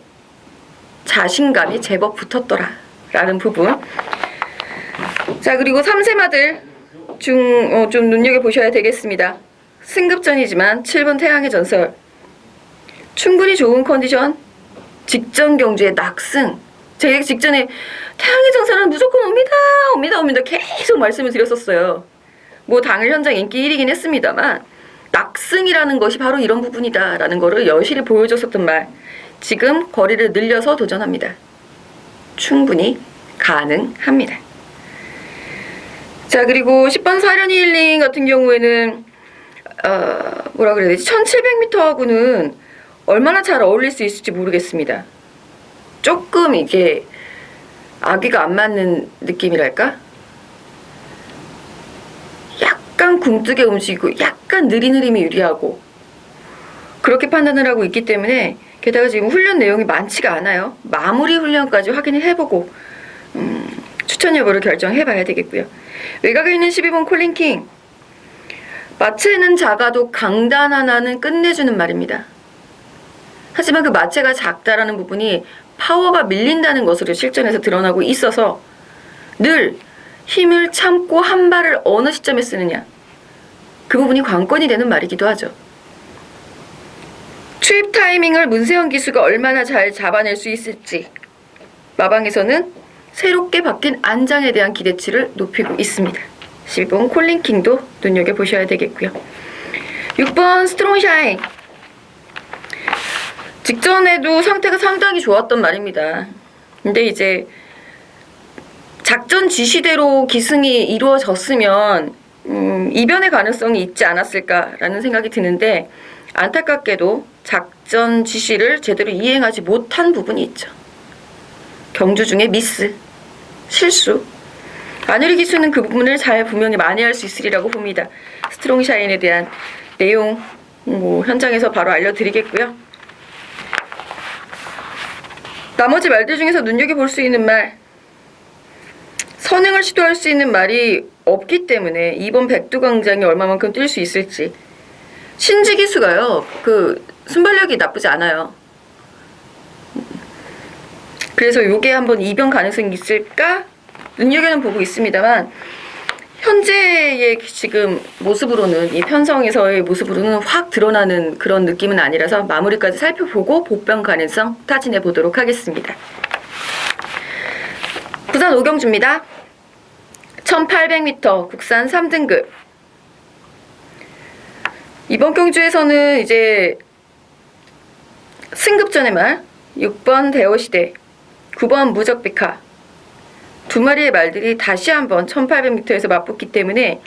자신감이 제법 붙었더라. 라는 부분. 자, 그리고 3세마들 좀 눈여겨보셔야 되겠습니다. 승급전이지만 7번 태양의 전설. 충분히 좋은 컨디션. 직전 경주의 낙승. 제가 직전에 태양의 전설은 무조건 옵니다 계속 말씀을 드렸었어요. 뭐 당일 현장 인기 1위긴 했습니다만 낙승이라는 것이 바로 이런 부분이다 라는 거를 여실히 보여줬었던 말. 지금 거리를 늘려서 도전합니다. 충분히 가능합니다. 자, 그리고 10번 사련이 힐링 같은 경우에는 뭐라 그래야 되지? 1700m하고는 얼마나 잘 어울릴 수 있을지 모르겠습니다. 조금 이게 아기가 안 맞는 느낌이랄까? 약간 굼뜨게 움직이고 약간 느린 흐름이 유리하고 그렇게 판단을 하고 있기 때문에 게다가 지금 훈련 내용이 많지가 않아요. 마무리 훈련까지 확인을 해보고 추천 여부를 결정해봐야 되겠고요. 외곽에 있는 12번 콜린킹. 마체는 작아도 강단 하나는 끝내주는 말입니다. 하지만 그 마체가 작다라는 부분이 파워가 밀린다는 것으로 실전에서 드러나고 있어서 늘 힘을 참고 한 발을 어느 시점에 쓰느냐 그 부분이 관건이 되는 말이기도 하죠. 투입 타이밍을 문세영 기수가 얼마나 잘 잡아낼 수 있을지 마방에서는 새롭게 바뀐 안장에 대한 기대치를 높이고 있습니다. 12번 콜린킹도 눈여겨보셔야 되겠고요. 6번 스트롱샤인. 직전에도 상태가 상당히 좋았던 말입니다. 근데 이제 작전 지시대로 기승이 이루어졌으면 이변의 가능성이 있지 않았을까라는 생각이 드는데 안타깝게도 작전 지시를 제대로 이행하지 못한 부분이 있죠. 경주 중에 미스, 실수. 안유리 기수는 그 부분을 잘 분명히 만회할 수 있으리라고 봅니다. 스트롱샤인에 대한 내용 현장에서 바로 알려드리겠고요. 나머지 말들 중에서 눈여겨볼 수 있는 말, 선행을 시도할 수 있는 말이 없기 때문에 이번 백두광장이 얼마만큼 뛸 수 있을지. 신지기수가요, 순발력이 나쁘지 않아요. 그래서 요게 한번 이변 가능성이 있을까? 눈여겨는 보고 있습니다만, 현재의 지금 모습으로는, 이 편성에서의 모습으로는 확 드러나는 그런 느낌은 아니라서 마무리까지 살펴보고 복병 가능성 타진해 보도록 하겠습니다. 부산 오경주입니다. 1800m 국산 3등급. 이번 경주에서는 이제 승급전의 말 6번 대호시대, 9번 무적비카 두 마리의 말들이 다시 한번 1800m에서 맞붙기 때문에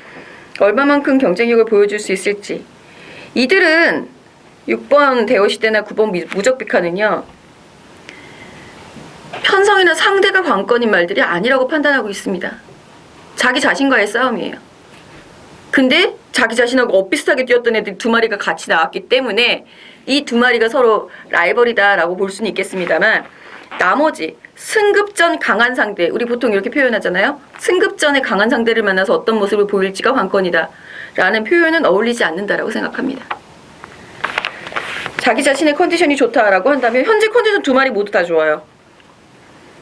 얼마만큼 경쟁력을 보여줄 수 있을지. 이들은 6번 대호시대나 9번 무적비카는요, 편성이나 상대가 관건인 말들이 아니라고 판단하고 있습니다. 자기 자신과의 싸움이에요. 근데 자기 자신하고 엇비슷하게 뛰었던 애들 두 마리가 같이 나왔기 때문에 이 두 마리가 서로 라이벌이다라고 볼 수는 있겠습니다만, 나머지 승급전 강한 상대, 우리 보통 이렇게 표현하잖아요. 승급전에 강한 상대를 만나서 어떤 모습을 보일지가 관건이다 라는 표현은 어울리지 않는다라고 생각합니다. 자기 자신의 컨디션이 좋다라고 한다면 현재 컨디션 두 마리 모두 다 좋아요.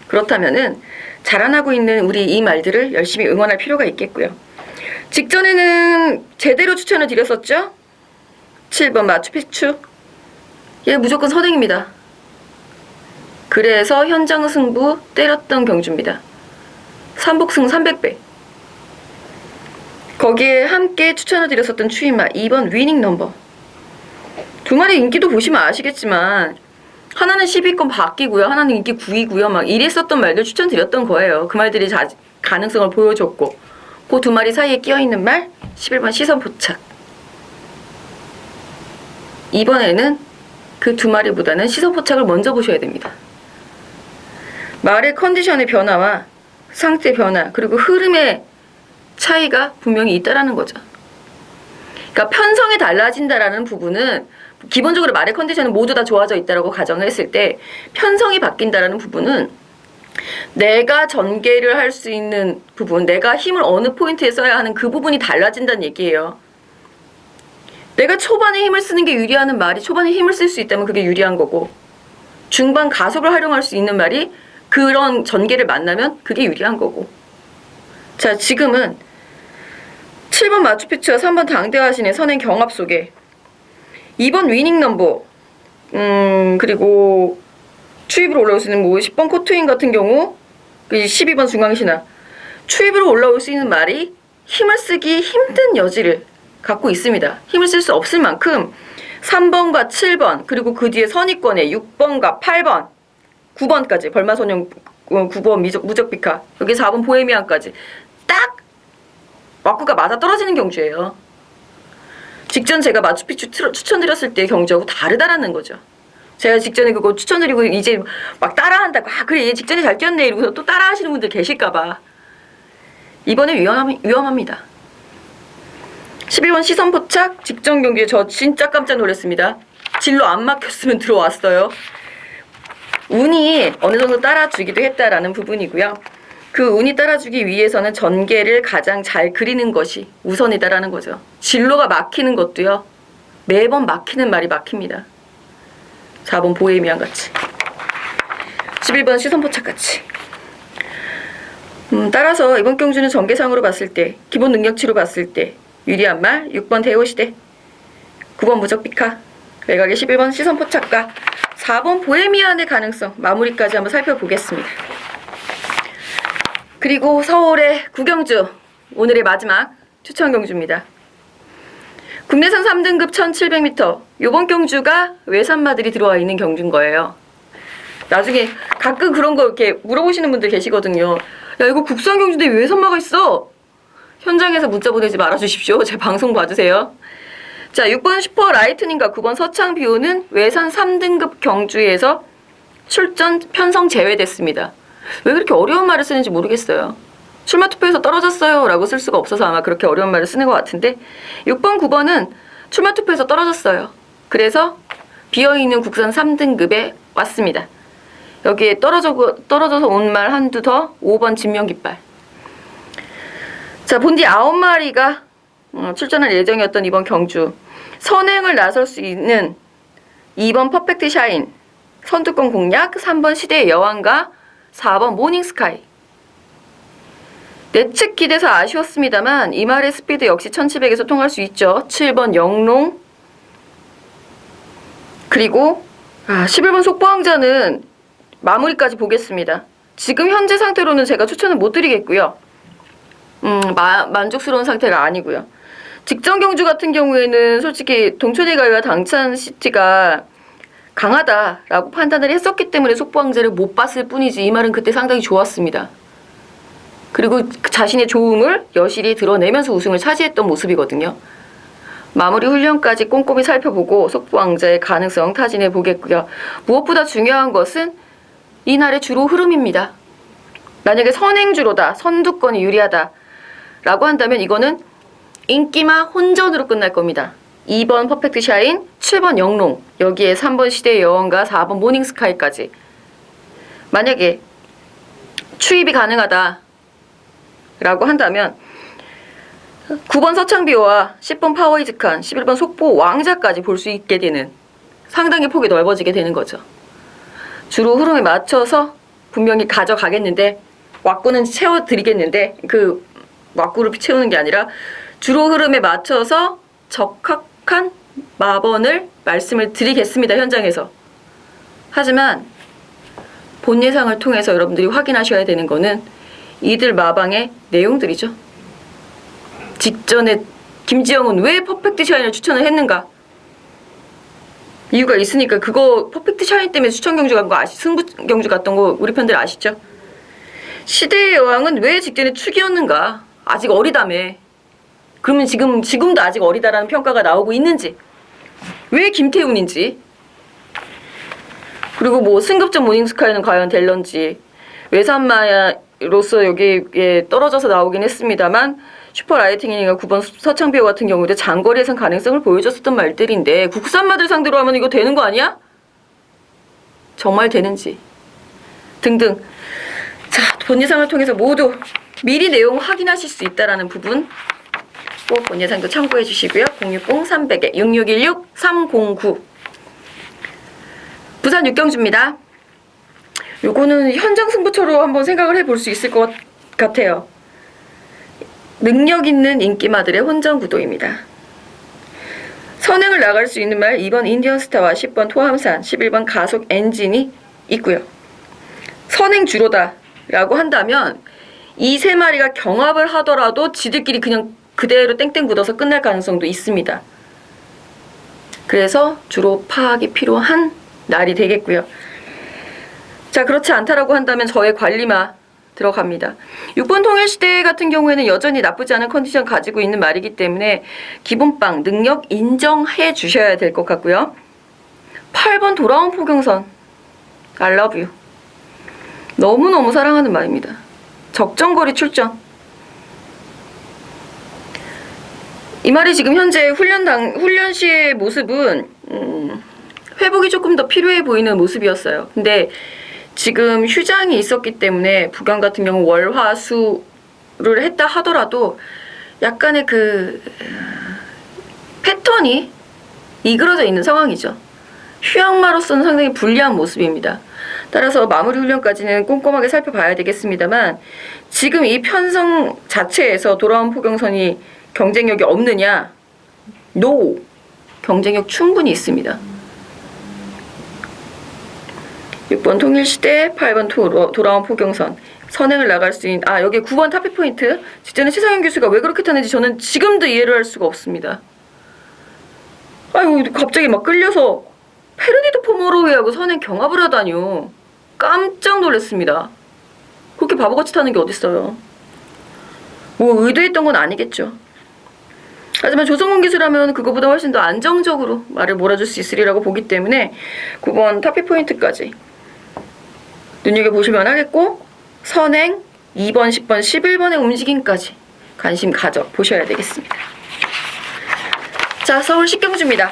그렇다면은 자라나고 있는 우리 이 말들을 열심히 응원할 필요가 있겠고요. 직전에는 제대로 추천을 드렸었죠. 7번 마추픽추, 얘 무조건 선행입니다. 그래서 현장 승부 때렸던 경주입니다. 3복승 300배. 거기에 함께 추천을 드렸었던 추임마 2번 위닝 넘버. 두 마리 인기도 보시면 아시겠지만 하나는 10위권 바뀌고요, 하나는 인기 9위고요, 막 이랬었던 말들 추천드렸던 거예요. 그 말들이 가능성을 보여줬고, 그 두 마리 사이에 끼어있는 말 11번 시선포착. 이번에는 그 두 마리보다는 시선포착을 먼저 보셔야 됩니다. 말의 컨디션의 변화와 상태 변화, 그리고 흐름의 차이가 분명히 있다라는 거죠. 그러니까 편성이 달라진다라는 부분은, 기본적으로 말의 컨디션은 모두 다 좋아져 있다라고 가정을 했을 때 편성이 바뀐다라는 부분은 내가 전개를 할 수 있는 부분, 내가 힘을 어느 포인트에 써야 하는 그 부분이 달라진다는 얘기예요. 내가 초반에 힘을 쓰는 게 유리하는 말이 초반에 힘을 쓸 수 있다면 그게 유리한 거고, 중반 가속을 활용할 수 있는 말이 그런 전개를 만나면 그게 유리한 거고. 자, 지금은 7번 마추픽추와 3번 당대화신의 선행 경합 속에 2번 위닝 넘버, 그리고 추입으로 올라올 수 있는 10번 코트인 같은 경우, 12번 중앙신화, 추입으로 올라올 수 있는 말이 힘을 쓰기 힘든 여지를 갖고 있습니다. 힘을 쓸 수 없을 만큼 3번과 7번, 그리고 그 뒤에 선의권에 6번과 8번, 9번까지 벌마소년 9번 무적비카, 여기 4번 보헤미안까지 딱 와꾸가 맞아 떨어지는 경주예요. 직전 제가 마추픽추 추천드렸을 때 경주하고 다르다라는 거죠. 제가 직전에 그거 추천드리고 이제 막 따라한다고, 그래 얘 직전에 잘 뛰었네 이러고서 또 따라하시는 분들 계실까봐 이번에 위험합니다. 11번 시선포착 직전 경기에 저 진짜 깜짝 놀랐습니다. 진로 안 막혔으면 들어왔어요. 운이 어느 정도 따라주기도 했다라는 부분이고요. 그 운이 따라주기 위해서는 전개를 가장 잘 그리는 것이 우선이다라는 거죠. 진로가 막히는 것도요, 매번 막히는 말이 막힙니다. 4번 보헤미안 같이, 11번 시선포착 같이. 따라서 이번 경주는 전개상으로 봤을 때, 기본 능력치로 봤을 때 유리한 말 6번 대호시대, 9번 무적비카, 외곽에 11번 시선포착과 4번 보헤미안의 가능성 마무리까지 한번 살펴보겠습니다. 그리고 서울의 구경주, 오늘의 마지막 추천 경주입니다. 국내선 3등급 1700m, 요번 경주가 외산마들이 들어와 있는 경주인 거예요. 나중에 가끔 그런 거 이렇게 물어보시는 분들 계시거든요. 야, 이거 국산 경주인데 왜 외산마가 있어? 현장에서 문자 보내지 말아주십시오. 제 방송 봐주세요. 자, 6번 슈퍼 라이트닝과 9번 서창 비오는 외산 3등급 경주에서 출전 편성 제외됐습니다. 왜 그렇게 어려운 말을 쓰는지 모르겠어요. 출마 투표에서 떨어졌어요 라고 쓸 수가 없어서 아마 그렇게 어려운 말을 쓰는 것 같은데, 6번 9번은 출마 투표에서 떨어졌어요. 그래서 비어있는 국산 3등급에 왔습니다. 여기에 떨어져서 온 말 한두 더. 5번 진명깃발. 자, 본디 9마리가 출전할 예정이었던 이번 경주. 선행을 나설 수 있는 2번 퍼펙트 샤인, 선두권 공략, 3번 시대의 여왕과 4번 모닝스카이. 내측 기대서 아쉬웠습니다만 이 말의 스피드 역시 1700에서 통할 수 있죠. 7번 영롱, 그리고 11번 속보왕자는 마무리까지 보겠습니다. 지금 현재 상태로는 제가 추천을 못 드리겠고요. 만족스러운 상태가 아니고요. 직전 경주 같은 경우에는 솔직히 동천의가위와 당찬시티가 강하다라고 판단을 했었기 때문에 속보왕자를 못 봤을 뿐이지 이 말은 그때 상당히 좋았습니다. 그리고 자신의 좋음을 여실히 드러내면서 우승을 차지했던 모습이거든요. 마무리 훈련까지 꼼꼼히 살펴보고 속보왕자의 가능성 타진해 보겠고요. 무엇보다 중요한 것은 이날의 주로 흐름입니다. 만약에 선행주로다, 선두권이 유리하다 라고 한다면 이거는 인기마 혼전으로 끝날 겁니다. 2번 퍼펙트 샤인, 7번 영롱, 여기에 3번 시대의 여왕과 4번 모닝스카이까지. 만약에 추입이 가능하다 라고 한다면 9번 서창비와 10번 파워이즈칸, 11번 속보 왕자까지 볼 수 있게 되는, 상당히 폭이 넓어지게 되는 거죠. 주로 흐름에 맞춰서 분명히 가져가겠는데 왁구는 채워드리겠는데 그 왁구를 채우는 게 아니라 주로 흐름에 맞춰서 적합한 마번을 말씀을 드리겠습니다. 현장에서. 하지만 본 예상을 통해서 여러분들이 확인하셔야 되는 거는 이들 마방의 내용들이죠. 직전에 김지영은 왜 퍼펙트 샤인을 추천을 했는가? 이유가 있으니까. 그거 퍼펙트 샤인 때문에 추천 경주 간 거 승부 경주 갔던 거 우리 팬들 아시죠? 시대의 여왕은 왜 직전에 축이었는가? 아직 어리다며. 그러면 지금도 아직 어리다라는 평가가 나오고 있는지, 왜 김태훈인지, 그리고 뭐 승급전 모닝스카이는 과연 될런지, 외산마야로서 여기에 떨어져서 나오긴 했습니다만 슈퍼라이팅이니까 9번 서창비호 같은 경우도 장거리 예상 가능성을 보여줬었던 말들인데 국산마들 상대로 하면 이거 되는 거 아니야? 정말 되는지 등등. 자, 본 예상을 통해서 모두 미리 내용 확인하실 수 있다는 부분 꼭 본 예상도 참고해 주시고요. 060-300-6616-309 부산 6경주입니다. 요거는 현장 승부처로 한번 생각을 해볼 수 있을 것 같아요. 능력 있는 인기마들의 혼전 구도입니다. 선행을 나갈 수 있는 말 2번 인디언스타와 10번 토함산, 11번 가속 엔진이 있고요. 선행 주로다 라고 한다면 이 세 마리가 경합을 하더라도 지들끼리 그냥 그대로 땡땡 굳어서 끝날 가능성도 있습니다. 그래서 주로 파악이 필요한 날이 되겠고요. 자, 그렇지 않다라고 한다면 저의 관리마 들어갑니다. 6번 통일시대 같은 경우에는 여전히 나쁘지 않은 컨디션 가지고 있는 말이기 때문에 기본빵 능력 인정해 주셔야 될 것 같고요. 8번 돌아온 포경선 I love you. 너무너무 사랑하는 말입니다. 적정거리 출전. 이 말이 지금 현재 훈련 시의 모습은 회복이 조금 더 필요해 보이는 모습이었어요. 근데 지금 휴장이 있었기 때문에 부경 같은 경우 월화수를 했다 하더라도 약간의 그 패턴이 이그러져 있는 상황이죠. 휴양마로서는 상당히 불리한 모습입니다. 따라서 마무리 훈련까지는 꼼꼼하게 살펴봐야 되겠습니다만 지금 이 편성 자체에서 돌아온 포경선이 경쟁력이 없느냐? NO! 경쟁력 충분히 있습니다. 6번 통일시대, 8번 돌아온 포경선, 선행을 나갈 수 있는, 여기 9번 타피 포인트. 직전에 최상현 교수가 왜 그렇게 타는지 저는 지금도 이해를 할 수가 없습니다. 아유, 갑자기 막 끌려서 페르니도 포모로웨하고 선행 경합을 하다뇨. 깜짝 놀랐습니다. 그렇게 바보같이 타는 게 어딨어요. 뭐 의도했던 건 아니겠죠. 하지만 조성훈 기수라면 그거보다 훨씬 더 안정적으로 말을 몰아줄 수 있으리라고 보기 때문에 9번 타피 포인트까지 눈여겨보실만 하겠고, 선행 2번, 10번, 11번의 움직임까지 관심 가져보셔야 되겠습니다. 자, 서울 10경주입니다.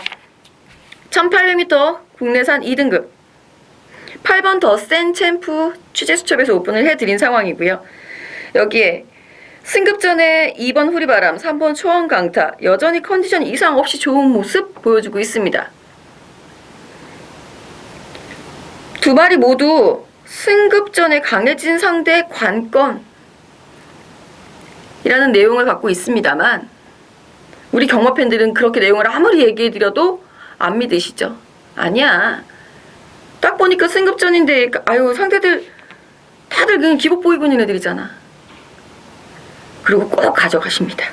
1800m 국내산 2등급 8번 더 센 챔프 취재수첩에서 오픈을 해드린 상황이고요. 여기에 승급 전에 2번 후리바람, 3번 초원 강타 여전히 컨디션 이상 없이 좋은 모습 보여주고 있습니다. 두 마리 모두 승급 전에 강해진 상대 관건이라는 내용을 갖고 있습니다만 우리 경마 팬들은 그렇게 내용을 아무리 얘기해드려도 안 믿으시죠? 아니야. 딱 보니까 승급전인데 아유 상대들 다들 그냥 기복 보이고 있는 애들이잖아. 그리고 꼭 가져가십니다.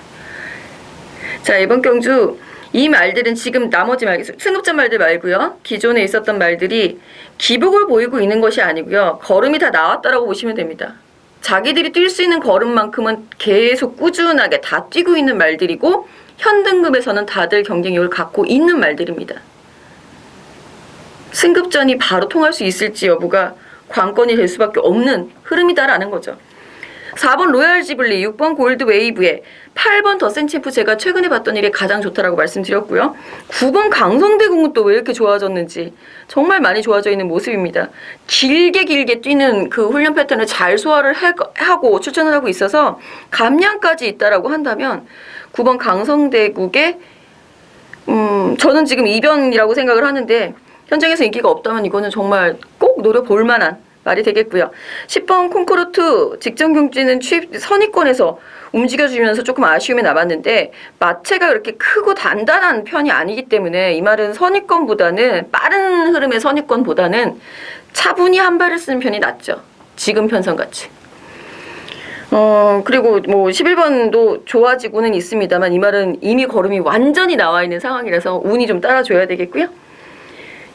자, 이번 경주 이 말들은 지금 나머지 말, 승급전 말들 말고요. 기존에 있었던 말들이 기복을 보이고 있는 것이 아니고요. 걸음이 다 나왔다라고 보시면 됩니다. 자기들이 뛸 수 있는 걸음만큼은 계속 꾸준하게 다 뛰고 있는 말들이고 현 등급에서는 다들 경쟁력을 갖고 있는 말들입니다. 승급전이 바로 통할 수 있을지 여부가 관건이 될 수밖에 없는 흐름이다라는 거죠. 4번 로얄 지블리, 6번 골드 웨이브에 8번 더 센 챔프 제가 최근에 봤던 일이 가장 좋다라고 말씀드렸고요. 9번 강성대궁은 또 왜 이렇게 좋아졌는지 정말 많이 좋아져 있는 모습입니다. 길게 뛰는 그 훈련 패턴을 잘 소화를 하고 추천을 하고 있어서 감량까지 있다라고 한다면 9번 강성대국에 저는 지금 이변이라고 생각을 하는데 현장에서 인기가 없다면 이거는 정말 꼭 노려볼 만한 말이 되겠고요. 10번 콩코르트 직전 경주는 선입권에서 움직여주면서 조금 아쉬움이 남았는데 마체가 그렇게 크고 단단한 편이 아니기 때문에 이 말은 선입권보다는 빠른 흐름의 선입권보다는 차분히 한 발을 쓰는 편이 낫죠. 지금 편성같이. 그리고 뭐 11번도 좋아지고는 있습니다만 이 말은 이미 걸음이 완전히 나와 있는 상황이라서 운이 좀 따라줘야 되겠고요.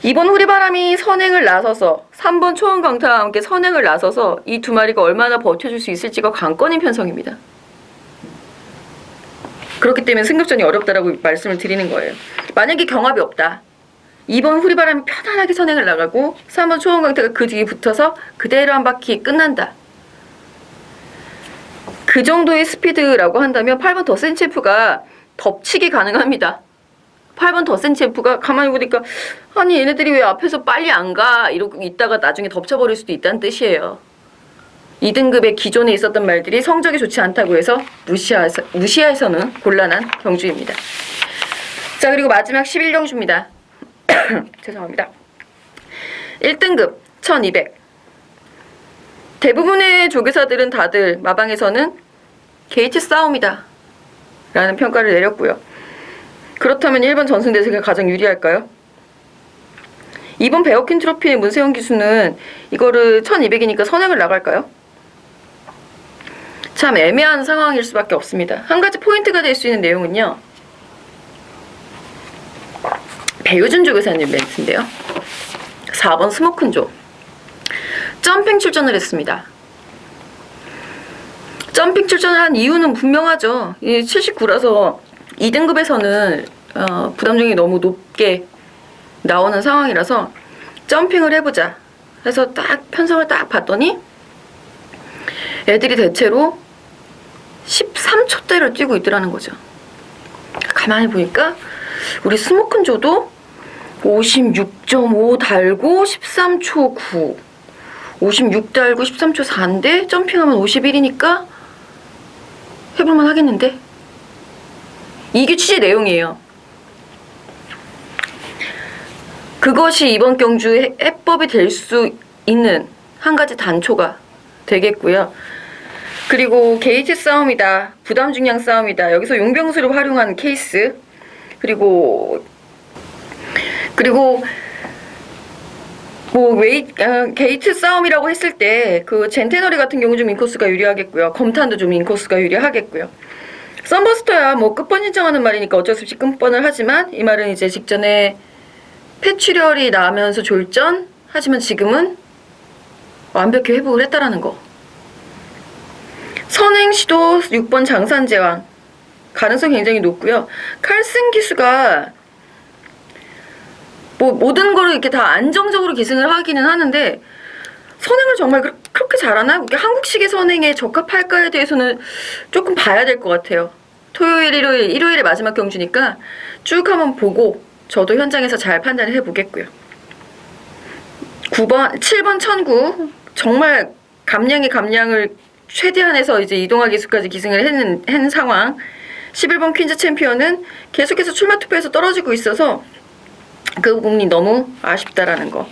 2번 후리바람이 선행을 나서서 3번 초원강타와 함께 선행을 나서서 이 두 마리가 얼마나 버텨줄 수 있을지가 관건인 편성입니다. 그렇기 때문에 승급전이 어렵다라고 말씀을 드리는 거예요. 만약에 경합이 없다. 2번 후리바람이 편안하게 선행을 나가고 3번 초원강타가 그 뒤에 붙어서 그대로 한 바퀴 끝난다. 그 정도의 스피드라고 한다면 8번 더 센 챔프가 덮치기 가능합니다. 8번 더 센 챔프가 가만히 보니까 아니 얘네들이 왜 앞에서 빨리 안 가? 이러고 있다가 나중에 덮쳐버릴 수도 있다는 뜻이에요. 2등급의 기존에 있었던 말들이 성적이 좋지 않다고 해서 무시해서는 곤란한 경주입니다. 자, 그리고 마지막 11경주입니다. 죄송합니다. 1등급 1200. 대부분의 조교사들은 다들 마방에서는 게이트 싸움이다 라는 평가를 내렸고요. 그렇다면 1번 전승대세가 가장 유리할까요? 2번 베어킨 트로피의 문세영 기수는 이거를 1200이니까 선행을 나갈까요? 참 애매한 상황일 수밖에 없습니다. 한 가지 포인트가 될 수 있는 내용은요. 배우준 조교사님 멘트인데요. 4번 스모큰조. 점핑 출전을 했습니다. 점핑 출전을 한 이유는 분명하죠. 79라서 2등급에서는 부담중이 너무 높게 나오는 상황이라서 점핑을 해보자 해서 딱 편성을 딱 봤더니 애들이 대체로 13초대를 뛰고 있더라는 거죠. 가만히 보니까 우리 스모큰조도 56.5 달고 13초 9 56 달고 13초 4인데 점핑하면 51이니까 해볼만 하겠는데? 이게 취재 내용이에요. 그것이 이번 경주의 해법이 될 수 있는 한 가지 단초가 되겠고요. 그리고 게이트 싸움이다. 부담 중량 싸움이다. 여기서 용병수를 활용한 케이스. 그리고 뭐 게이트 싸움이라고 했을 때 그 젠테너리 같은 경우 좀 인코스가 유리하겠고요. 검탄도 좀 인코스가 유리하겠고요. 썬버스터야 뭐 끝번 신청하는 말이니까 어쩔 수 없이 끝번을 하지만 이 말은 이제 직전에 폐출혈이 나면서 졸전 하지만 지금은 완벽히 회복을 했다라는 거. 선행시도 6번 장산제왕 가능성이 굉장히 높고요. 칼슨 기수가 뭐 모든 거를 이렇게 다 안정적으로 기승을 하기는 하는데 선행을 정말 그렇게 잘하나? 한국식의 선행에 적합할까에 대해서는 조금 봐야 될 것 같아요. 토요일, 일요일의 마지막 경주니까 쭉 한번 보고 저도 현장에서 잘 판단을 해보겠고요. 9번, 7번 천구. 정말 감량을 최대한 해서 이제 이동화 기수까지 기승을 한 상황. 11번 퀸즈 챔피언은 계속해서 출마 투표에서 떨어지고 있어서 그 부분이 너무 아쉽다라는 거.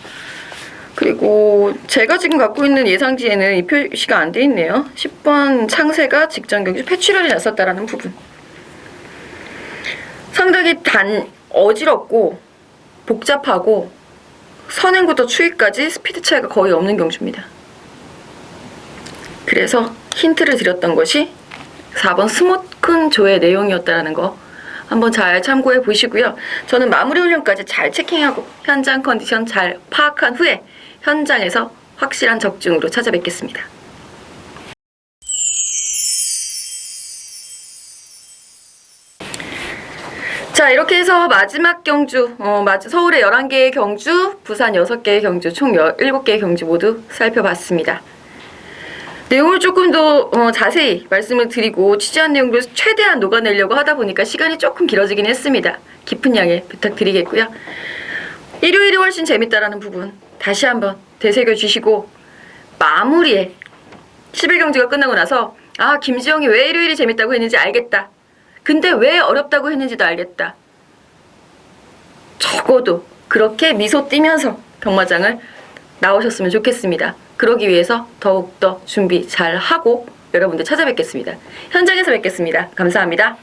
그리고 제가 지금 갖고 있는 예상지에는 이 표시가 안 돼 있네요. 10번 창세가 직전 경기 폐출혈이 났었다라는 부분. 상당히 어지럽고 복잡하고 선행부터 추위까지 스피드 차이가 거의 없는 경주입니다. 그래서 힌트를 드렸던 것이 4번 스모큰 조의 내용이었다는 거 한번 잘 참고해 보시고요. 저는 마무리 훈련까지 잘 체킹하고 현장 컨디션 잘 파악한 후에 현장에서 확실한 적중으로 찾아뵙겠습니다. 자, 이렇게 해서 마지막 경주, 서울의 11개의 경주, 부산 6개의 경주, 총 17개의 경주 모두 살펴봤습니다. 내용을 조금 더 자세히 말씀을 드리고 취재한 내용도 최대한 녹아내려고 하다 보니까 시간이 조금 길어지긴 했습니다. 깊은 양해 부탁드리겠고요. 일요일이 훨씬 재밌다라는 부분 다시 한번 되새겨 주시고 마무리에 11경주가 끝나고 나서 아, 김지영이 왜 일요일이 재밌다고 했는지 알겠다. 근데 왜 어렵다고 했는지도 알겠다. 적어도 그렇게 미소 띄면서 경마장을 나오셨으면 좋겠습니다. 그러기 위해서 더욱더 준비 잘 하고 여러분들 찾아뵙겠습니다. 현장에서 뵙겠습니다. 감사합니다.